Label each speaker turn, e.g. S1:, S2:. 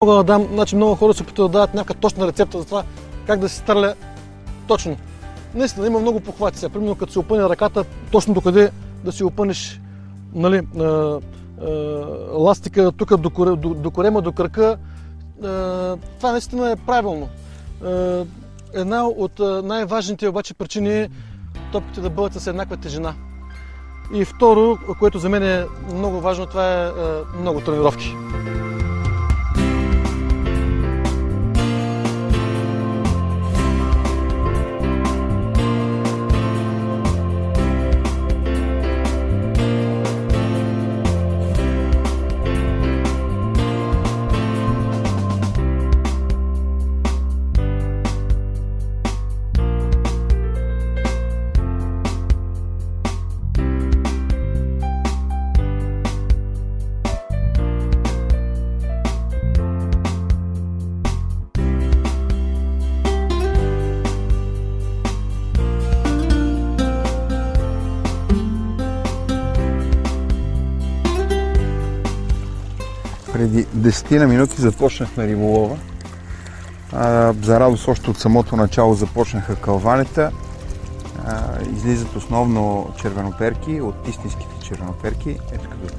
S1: Мога да дам, значи много хора се опитват да дадат някаква точна рецепта за това как да се стреля точно. Наистина има много похвати сега. Примерно като се опъне ръката, точно докъде да си опънеш, нали, ластика тук до корема, до кръка. Това наистина е правилно. Една от най-важните обаче причини е топките да бъдат с еднаква тежина. И второ, което за мен е много важно, това е много тренировки.
S2: Преди 10 минути започнахме риболова. За радост още от самото начало започнаха кълванета. Излизат основно червеноперки, от истинските червеноперки. Ето като